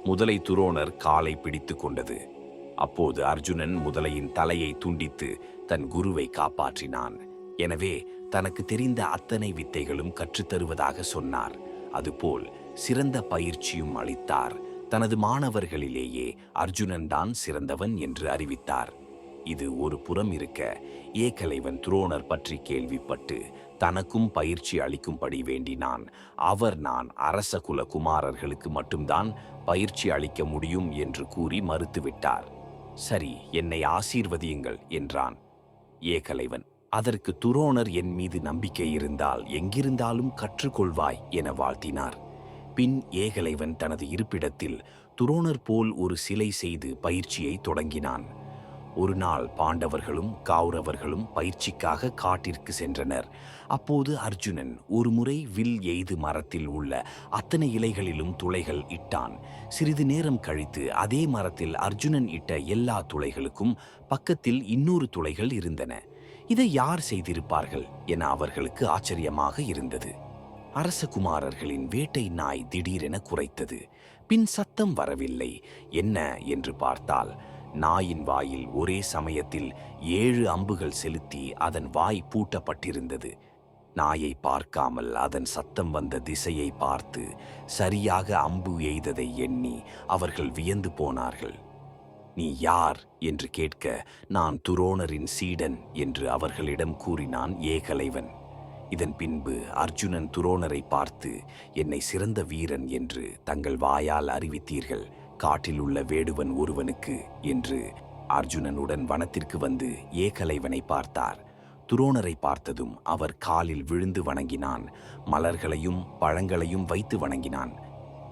முதலை துரோணர் காலை பிடித்து கொண்டது. அப்போது அர்ஜுனன் முதலையின் தலையை துண்டித்து தன் குருவை காப்பாற்றினான். எனவே தனக்கு தெரிந்த அத்தனை வித்தைகளும் கற்றுத்தருவதாக சொன்னார். அதுபோல் சிறந்த பயிற்சியும் அளித்தார். தனது மாணவர்களிலேயே அர்ஜுனன் தான் சிறந்தவன் என்று அறிவித்தார். இது ஒரு புறம் இருக்க, ஏகலைவன் துரோணர் பற்றி கேள்விப்பட்டு தனக்கும் பயிற்சி அளிக்கும்படி வேண்டினான். நான் அரச குல குமாரர்களுக்கு மட்டும்தான் பயிற்சி அளிக்க முடியும் என்று கூறி மறுத்துவிட்டார். சரி, என்னை ஆசீர்வதியுங்கள் என்றான். ஏகலைவன் அதற்கு துரோணர் என் மீது நம்பிக்கை இருந்தால் எங்கிருந்தாலும் கற்றுக்கொள்வாய் என வாழ்த்தினார். பின் ஏகலைவன் தனது இருப்பிடத்தில் துரோணர் போல் ஒரு சிலை செய்து பயிற்சியை தொடங்கினான். ஒரு நாள் பாண்டவர்களும் கௌரவர்களும் பயிற்சிக்காக காட்டிற்கு சென்றனர். அப்போது அர்ஜுனன் ஒரு முறை வில் எய்து மரத்தில் உள்ள அத்தனை இலைகளிலும் துளைகள் இட்டான். சிறிது நேரம் கழித்து அதே மரத்தில் அர்ஜுனன் இட்ட எல்லா துளைகளுக்கும் பக்கத்தில் இன்னொரு துளைகள் இருந்தன. இதை யார் செய்திருப்பார்கள் என அவர்களுக்கு ஆச்சரியமாக இருந்தது. அரசகுமாரர்களின் வேட்டை நாய் திடீரென குரைத்தது. பின் சத்தம் வரவில்லை. என்ன என்று பார்த்தால், நாயின் வாயில் ஒரே சமயத்தில் 7 அம்புகள் செலுத்தி அதன் வாய் பூட்டப்பட்டிருந்தது. நாயை பார்க்காமல் அதன் சத்தம் வந்த திசையை பார்த்து சரியாக அம்பு எய்ததை எண்ணி அவர்கள் வியந்து போனார்கள். நீ யார் என்று கேட்க, நான் துரோணரின் சீடன் என்று அவர்களிடம் கூறினான் ஏகலைவன். இதன் பின்பு அர்ஜுனன் துரோணரை பார்த்து, என்னை சிறந்த வீரன் என்று தங்கள் வாயால் அறிவித்தீர்கள். காட்டில் உள்ள வேடுவன் ஒருவனுக்கு என்று அர்ஜுனனுடன் வனத்திற்கு வந்து ஏகலைவனை பார்த்தார். துரோணரை பார்த்ததும் அவர் காலில் விழுந்து வணங்கினான். மலர்களையும் பழங்களையும் வைத்து வணங்கினான்.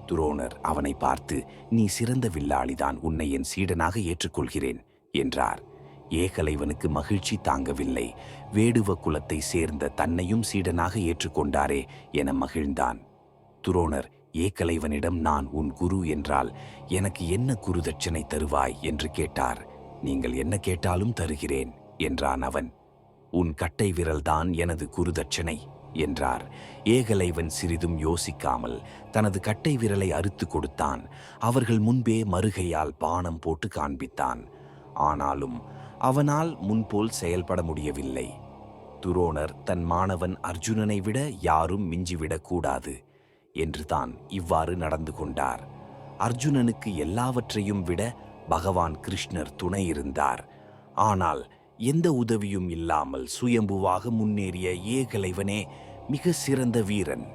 துரோணர் அவனை பார்த்து, நீ சிறந்த வில்லாளிதான், உன்னை என் சீடனாக ஏற்றுக்கொள்கிறேன் என்றார். ஏகலைவனுக்கு மகிழ்ச்சி தாங்கவில்லை. வேடுவ குலத்தை சேர்ந்த தன்னையும் சீடனாக ஏற்றுக்கொண்டாரே என மகிழ்ந்தான். துரோணர் ஏகலைவனிடம், நான் உன் குரு என்றால் எனக்கு என்ன குரு தட்சணை தருவாய் என்று கேட்டார். நீங்கள் என்ன கேட்டாலும் தருகிறேன் என்றான் அவன். உன் கட்டை விரல்தான் எனது குரு தட்சணை என்றார். ஏகலைவன் சிறிதும் யோசிக்காமல் தனது கட்டை விரலை அறுத்து கொடுத்தான். அவர்கள் முன்பே மறுகையால் பானம் போட்டு காண்பித்தான். ஆனாலும் அவனால் முன்போல் செயல்பட முடியவில்லை. துரோணர் தன் மாணவன் அர்ஜுனனை விட யாரும் மிஞ்சிவிடக்கூடாது என்று தான் இவ்வாறு நடந்து கொண்டார். அர்ஜுனனுக்கு எல்லாவற்றையும் விட பகவான் கிருஷ்ணர் துணை இருந்தார். ஆனால் எந்த உதவியும் இல்லாமல் சுயம்புவாக முன்னேறிய ஏகலைவனே மிக சிறந்த வீரன்.